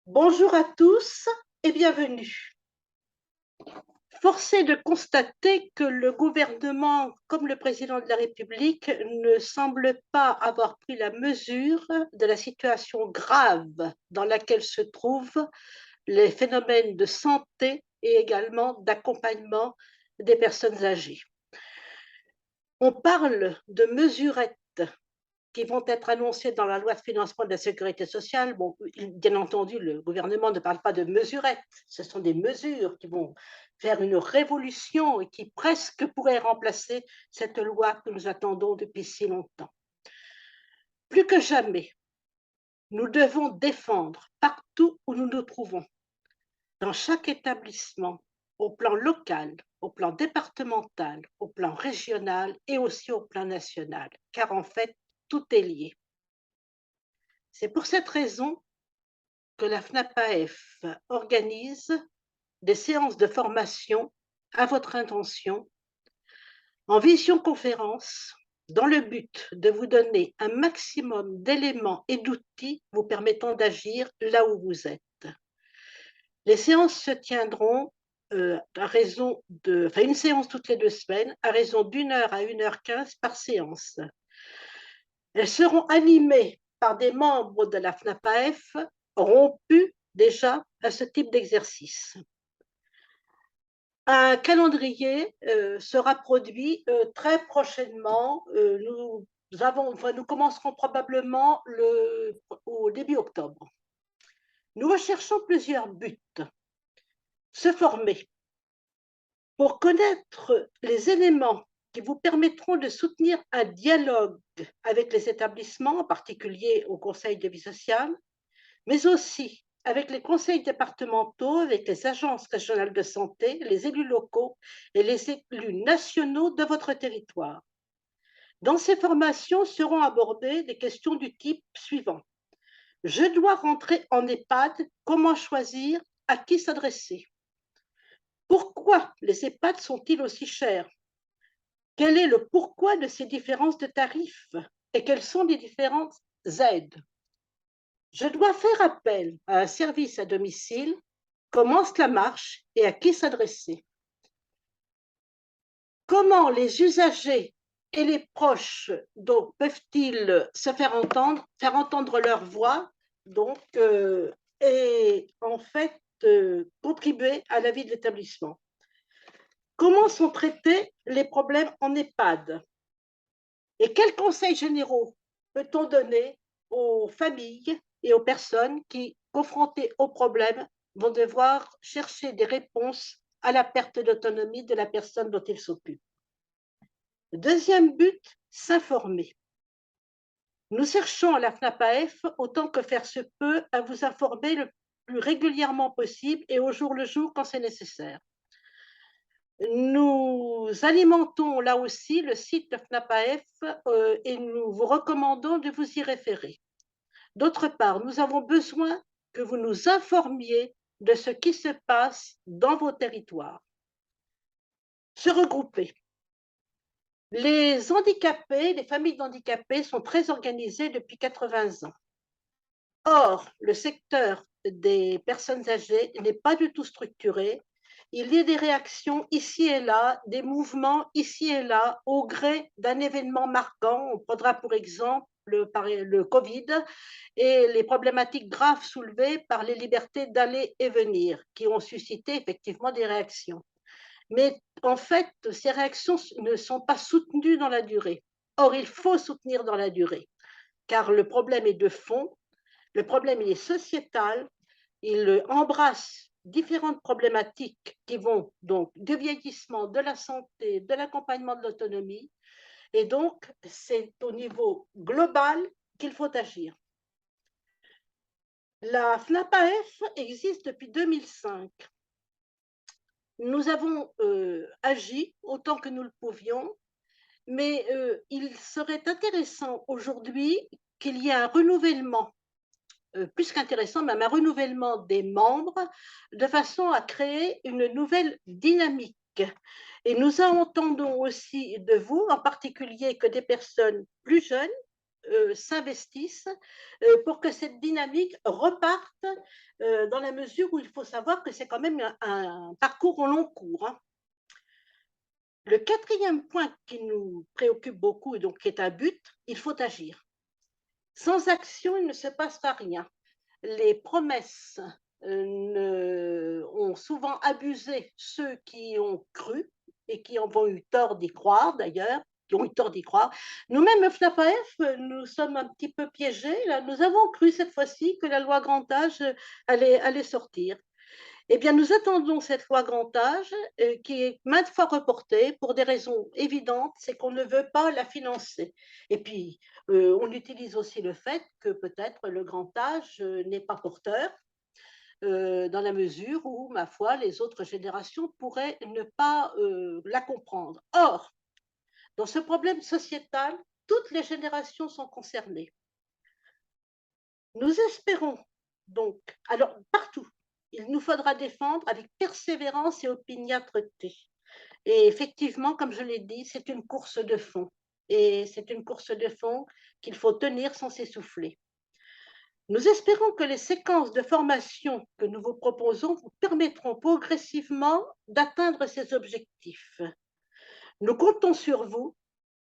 Bonjour à tous et bienvenue. Force est de constater que le gouvernement, comme le président de la République, ne semble pas avoir pris la mesure de la situation grave dans laquelle se trouvent les phénomènes de santé et également d'accompagnement des personnes âgées. On parle de mesurettes qui vont être annoncées dans la loi de financement de la sécurité sociale. Bon, bien entendu, le gouvernement ne parle pas de mesurettes, ce sont des mesures qui vont faire une révolution et qui presque pourraient remplacer cette loi que nous attendons depuis si longtemps. Plus que jamais, nous devons défendre partout où nous nous trouvons, dans chaque établissement, au plan local, au plan départemental, au plan régional et aussi au plan national, car en fait, tout est lié. C'est pour cette raison que la FNAPAF organise des séances de formation à votre intention en visioconférence dans le but de vous donner un maximum d'éléments et d'outils vous permettant d'agir là où vous êtes. Les séances se tiendront une séance toutes les 2 semaines, à raison d'1 heure à 1 h 15 par séance. Elles seront animées par des membres de la FNAPAF rompus déjà à ce type d'exercice. Un calendrier sera produit très prochainement. Nous commencerons probablement au début octobre. Nous recherchons plusieurs buts. Se former pour connaître les éléments qui vous permettront de soutenir un dialogue avec les établissements, en particulier au Conseil de vie sociale, mais aussi avec les conseils départementaux, avec les agences régionales de santé, les élus locaux et les élus nationaux de votre territoire. Dans ces formations seront abordées des questions du type suivant. Je dois rentrer en EHPAD, comment choisir, à qui s'adresser? Pourquoi les EHPAD sont-ils aussi chers? Quel est le pourquoi de ces différences de tarifs et quelles sont les différentes aides? Je dois faire appel à un service à domicile. Comment cela marche et à qui s'adresser? Comment les usagers et les proches peuvent-ils se faire entendre leur voix donc, et en fait contribuer à la vie de l'établissement? Comment sont traités les problèmes en EHPAD? Et quels conseils généraux peut-on donner aux familles et aux personnes qui, confrontées aux problèmes, vont devoir chercher des réponses à la perte d'autonomie de la personne dont ils s'occupent? Le deuxième but, s'informer. Nous cherchons à la FNAPAF, autant que faire se peut, à vous informer le plus régulièrement possible et au jour le jour quand c'est nécessaire. Nous alimentons là aussi le site de FNAPAF et nous vous recommandons de vous y référer. D'autre part, nous avons besoin que vous nous informiez de ce qui se passe dans vos territoires. Se regrouper. Les handicapés, les familles d'handicapés sont très organisées depuis 80 ans. Or, le secteur des personnes âgées n'est pas du tout structuré. Il y a des réactions ici et là, des mouvements ici et là, au gré d'un événement marquant. On prendra pour exemple le Covid et les problématiques graves soulevées par les libertés d'aller et venir, qui ont suscité effectivement des réactions. Mais en fait, ces réactions ne sont pas soutenues dans la durée. Or, il faut soutenir dans la durée, car le problème est de fond, le problème il est sociétal, il embrasse différentes problématiques qui vont donc du vieillissement, de la santé, de l'accompagnement de l'autonomie, et donc c'est au niveau global qu'il faut agir. La FNAPAF existe depuis 2005. Nous avons agi autant que nous le pouvions, mais il serait intéressant aujourd'hui qu'il y ait un renouvellement, plus qu'intéressant, même un renouvellement des membres, de façon à créer une nouvelle dynamique. Et nous entendons aussi de vous, en particulier, que des personnes plus jeunes s'investissent pour que cette dynamique reparte dans la mesure où il faut savoir que c'est quand même un parcours au long cours, hein. Le quatrième point qui nous préoccupe beaucoup et donc qui est un but, il faut agir. Sans action, il ne se passera rien. Les promesses ont souvent abusé ceux qui ont cru et qui ont eu tort d'y croire d'ailleurs, qui ont eu tort d'y croire. Nous-mêmes, FNAPAF, nous sommes un petit peu piégés. Là. Nous avons cru cette fois-ci que la loi grand âge allait sortir. Eh bien, nous attendons cette loi grand âge qui est maintes fois reportée pour des raisons évidentes, c'est qu'on ne veut pas la financer. Et puis, on utilise aussi le fait que peut-être le grand âge n'est pas porteur, dans la mesure où, ma foi, les autres générations pourraient ne pas la comprendre. Or, dans ce problème sociétal, toutes les générations sont concernées. Nous espérons donc, alors partout, il nous faudra défendre avec persévérance et opiniâtreté. Et effectivement, comme je l'ai dit, c'est une course de fond. Et c'est une course de fond qu'il faut tenir sans s'essouffler. Nous espérons que les séquences de formation que nous vous proposons vous permettront progressivement d'atteindre ces objectifs. Nous comptons sur vous.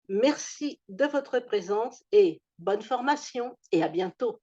Merci de votre présence et bonne formation et à bientôt.